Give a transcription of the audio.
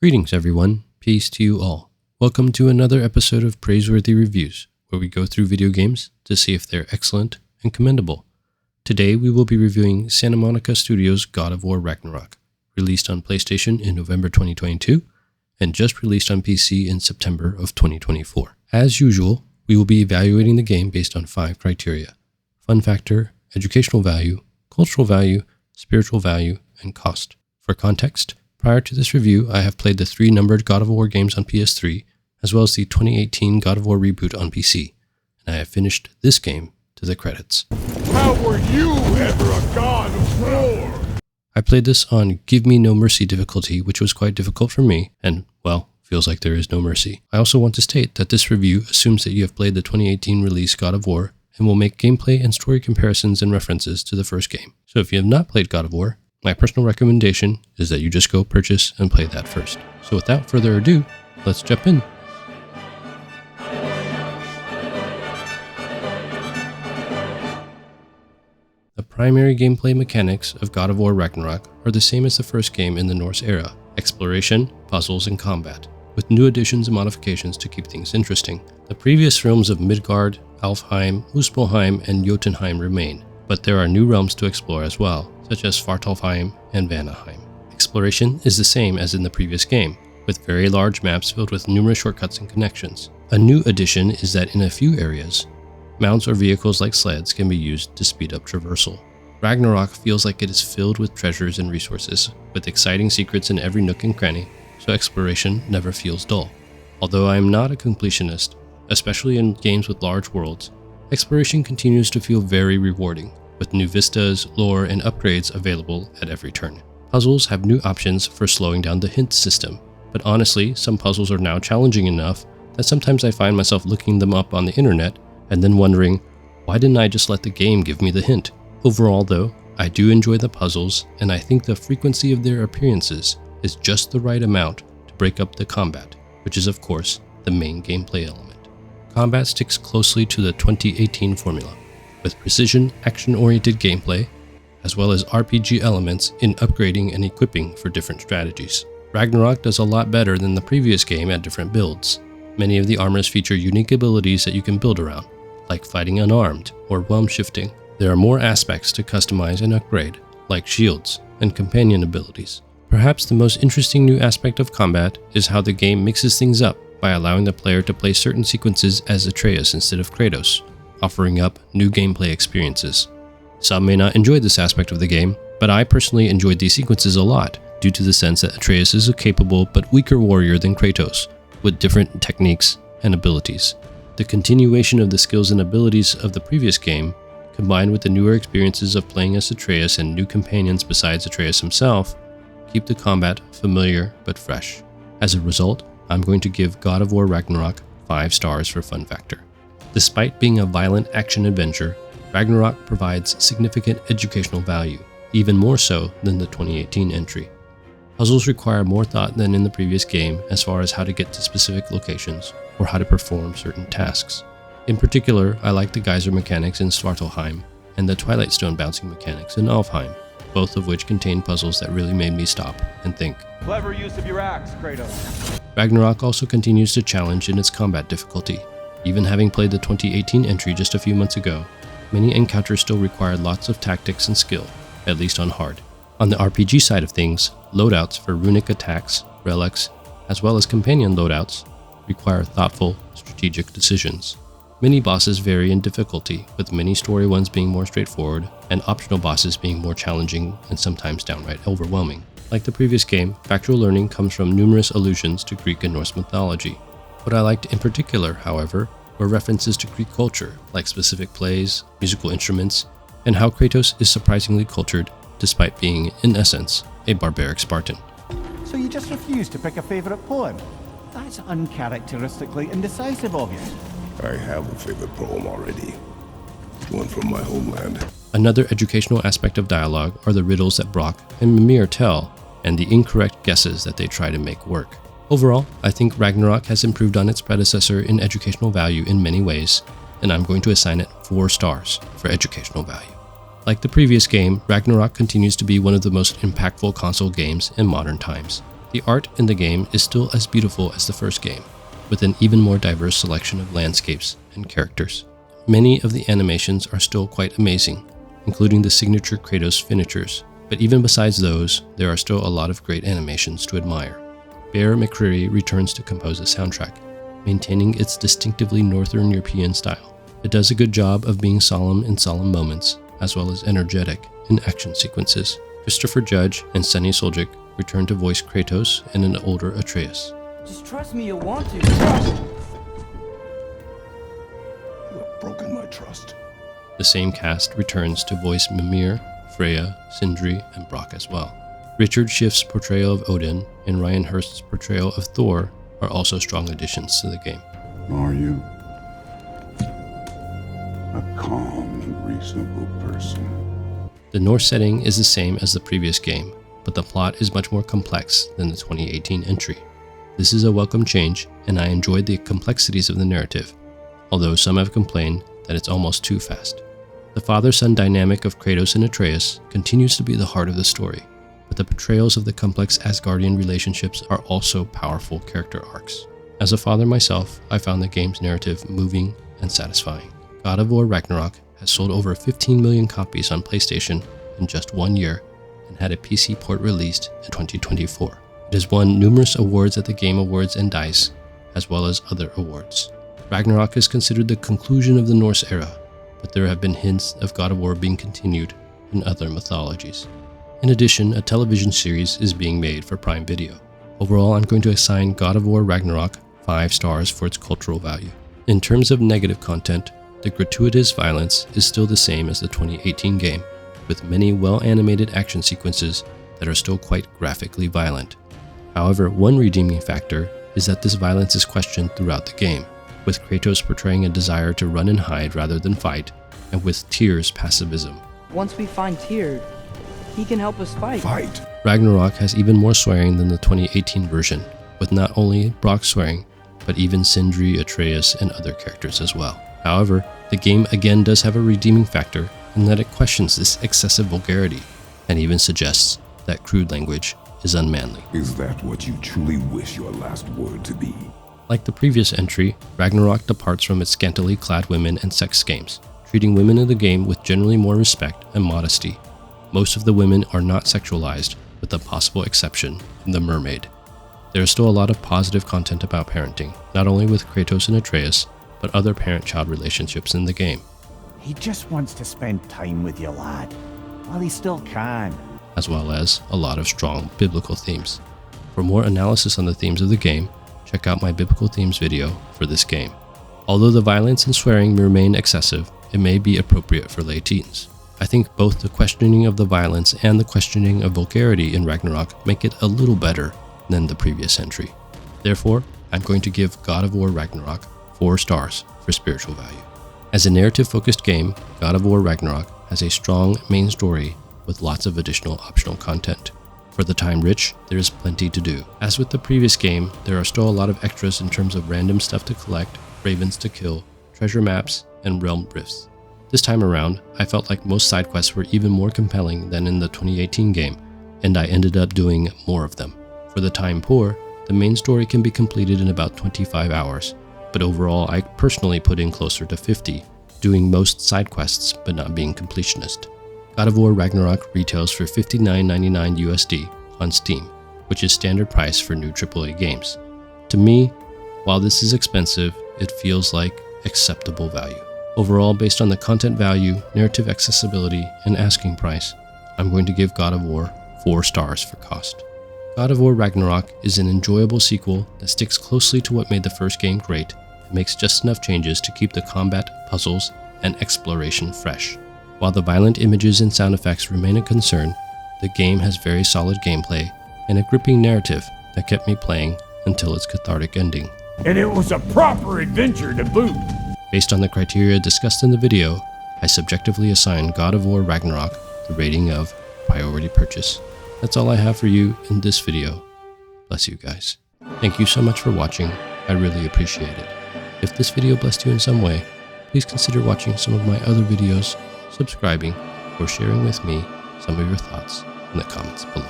Greetings everyone, peace to you all. Welcome to another episode of Praiseworthy Reviews, where we go through video games to see if they're excellent and commendable. Today we will be reviewing Santa Monica Studios' God of War Ragnarök, released on PlayStation in November 2022, and just released on PC in September of 2024. As usual, we will be evaluating the game based on 5 criteria: fun factor, educational value, cultural value, spiritual value, and cost. For context, prior to this review, I have played the 3 numbered God of War games on PS3, as well as the 2018 God of War reboot on PC, and I have finished this game to the credits. How were you ever a God of War? I played this on Give Me No Mercy difficulty, which was quite difficult for me, and, well, feels like there is no mercy. I also want to state that this review assumes that you have played the 2018 release God of War, and will make gameplay and story comparisons and references to the first game. So if you have not played God of War, my personal recommendation is that you just go purchase and play that first. So without further ado, let's jump in. The primary gameplay mechanics of God of War Ragnarök are the same as the first game in the Norse era: exploration, puzzles, and combat, with new additions and modifications to keep things interesting. The previous realms of Midgard, Alfheim, Muspelheim, and Jotunheim remain, but there are new realms to explore as well, such as Svartalfheim and Vanaheim. Exploration is the same as in the previous game, with very large maps filled with numerous shortcuts and connections. A new addition is that in a few areas, mounts or vehicles like sleds can be used to speed up traversal. Ragnarök feels like it is filled with treasures and resources, with exciting secrets in every nook and cranny, so exploration never feels dull. Although I am not a completionist, especially in games with large worlds, exploration continues to feel very rewarding, with new vistas, lore, and upgrades available at every turn. Puzzles have new options for slowing down the hint system, but honestly, some puzzles are now challenging enough that sometimes I find myself looking them up on the internet and then wondering, why didn't I just let the game give me the hint? Overall though, I do enjoy the puzzles, and I think the frequency of their appearances is just the right amount to break up the combat, which is of course the main gameplay element. Combat sticks closely to the 2018 formula, with precision, action-oriented gameplay, as well as RPG elements in upgrading and equipping for different strategies. Ragnarök does a lot better than the previous game at different builds. Many of the armors feature unique abilities that you can build around, like fighting unarmed or realm shifting. There are more aspects to customize and upgrade, like shields and companion abilities. Perhaps the most interesting new aspect of combat is how the game mixes things up by allowing the player to play certain sequences as Atreus instead of Kratos, offering up new gameplay experiences. Some may not enjoy this aspect of the game, but I personally enjoyed these sequences a lot due to the sense that Atreus is a capable but weaker warrior than Kratos, with different techniques and abilities. The continuation of the skills and abilities of the previous game, combined with the newer experiences of playing as Atreus and new companions besides Atreus himself, keep the combat familiar but fresh. As a result, I'm going to give God of War Ragnarök 5 stars for fun factor. Despite being a violent action-adventure, Ragnarök provides significant educational value, even more so than the 2018 entry. Puzzles require more thought than in the previous game as far as how to get to specific locations or how to perform certain tasks. In particular, I like the geyser mechanics in Svartalfheim and the Twilight Stone bouncing mechanics in Alfheim, both of which contain puzzles that really made me stop and think. Clever use of your axe, Kratos. Ragnarök also continues to challenge in its combat difficulty. Even having played the 2018 entry just a few months ago, many encounters still require lots of tactics and skill, at least on hard. On the RPG side of things, loadouts for runic attacks, relics, as well as companion loadouts, require thoughtful, strategic decisions. Many bosses vary in difficulty, with many story ones being more straightforward, and optional bosses being more challenging and sometimes downright overwhelming. Like the previous game, factual learning comes from numerous allusions to Greek and Norse mythology. What I liked in particular, however, were references to Greek culture, like specific plays, musical instruments, and how Kratos is surprisingly cultured despite being, in essence, a barbaric Spartan. So you just refuse to pick a favorite poem? That's uncharacteristically indecisive of you. I have a favorite poem already. One from my homeland. Another educational aspect of dialogue are the riddles that Brock and Mimir tell, and the incorrect guesses that they try to make work. Overall, I think Ragnarök has improved on its predecessor in educational value in many ways, and I'm going to assign it 4 stars for educational value. Like the previous game, Ragnarök continues to be one of the most impactful console games in modern times. The art in the game is still as beautiful as the first game, with an even more diverse selection of landscapes and characters. Many of the animations are still quite amazing, including the signature Kratos finishers, but even besides those, there are still a lot of great animations to admire. Bear McCreary returns to compose the soundtrack, maintaining its distinctively Northern European style. It does a good job of being solemn in solemn moments, as well as energetic in action sequences. Christopher Judge and Sonny Suljic return to voice Kratos and an older Atreus. Just trust me, you'll want to. You have broken my trust. The same cast returns to voice Mimir, Freya, Sindri, and Brock as well. Richard Schiff's portrayal of Odin and Ryan Hurst's portrayal of Thor are also strong additions to the game. Are you a calm and reasonable person? The Norse setting is the same as the previous game, but the plot is much more complex than the 2018 entry. This is a welcome change, and I enjoyed the complexities of the narrative, although some have complained that it's almost too fast. The father-son dynamic of Kratos and Atreus continues to be the heart of the story, but the portrayals of the complex Asgardian relationships are also powerful character arcs. As a father myself, I found the game's narrative moving and satisfying. God of War Ragnarok has sold over 15 million copies on PlayStation in just 1 year and had a PC port released in 2024. It has won numerous awards at the Game Awards and DICE, as well as other awards. Ragnarok is considered the conclusion of the Norse era, but there have been hints of God of War being continued in other mythologies. In addition, a television series is being made for Prime Video. Overall, I'm going to assign God of War Ragnarok 5 stars for its cultural value. In terms of negative content, the gratuitous violence is still the same as the 2018 game, with many well-animated action sequences that are still quite graphically violent. However, one redeeming factor is that this violence is questioned throughout the game, with Kratos portraying a desire to run and hide rather than fight, and with Tyr's pacifism. Once we find Tyr, he can help us fight. Fight! Ragnarok has even more swearing than the 2018 version, with not only Brock swearing, but even Sindri, Atreus, and other characters as well. However, the game again does have a redeeming factor in that it questions this excessive vulgarity, and even suggests that crude language is unmanly. Is that what you truly wish your last word to be? Like the previous entry, Ragnarok departs from its scantily clad women and sex games, treating women in the game with generally more respect and modesty. Most of the women are not sexualized, with the possible exception of the mermaid. There is still a lot of positive content about parenting, not only with Kratos and Atreus, but other parent-child relationships in the game, He just wants to spend time with you, lad, while he still can. as well as a lot of strong biblical themes. For more analysis on the themes of the game, check out my biblical themes video for this game. Although the violence and swearing remain excessive, it may be appropriate for lay teens. I think both the questioning of the violence and the questioning of vulgarity in Ragnarok make it a little better than the previous entry. Therefore, I'm going to give God of War Ragnarok 4 stars for spiritual value. As a narrative-focused game, God of War Ragnarok has a strong main story with lots of additional optional content. For the time rich, there is plenty to do. As with the previous game, there are still a lot of extras in terms of random stuff to collect, ravens to kill, treasure maps, and realm rifts. This time around, I felt like most side quests were even more compelling than in the 2018 game, and I ended up doing more of them. For the time poor, the main story can be completed in about 25 hours, but overall I personally put in closer to 50, doing most side quests but not being completionist. God of War Ragnarok retails for $59.99 USD on Steam, which is standard price for new AAA games. To me, while this is expensive, it feels like acceptable value. Overall, based on the content value, narrative accessibility, and asking price, I'm going to give God of War 4 stars for cost. God of War Ragnarok is an enjoyable sequel that sticks closely to what made the first game great and makes just enough changes to keep the combat, puzzles, and exploration fresh. While the violent images and sound effects remain a concern, the game has very solid gameplay and a gripping narrative that kept me playing until its cathartic ending. And it was a proper adventure to boot. Based on the criteria discussed in the video, I subjectively assigned God of War Ragnarok the rating of priority purchase. That's all I have for you in this video. Bless you guys. Thank you so much for watching. I really appreciate it. If this video blessed you in some way, please consider watching some of my other videos, subscribing, or sharing with me some of your thoughts in the comments below.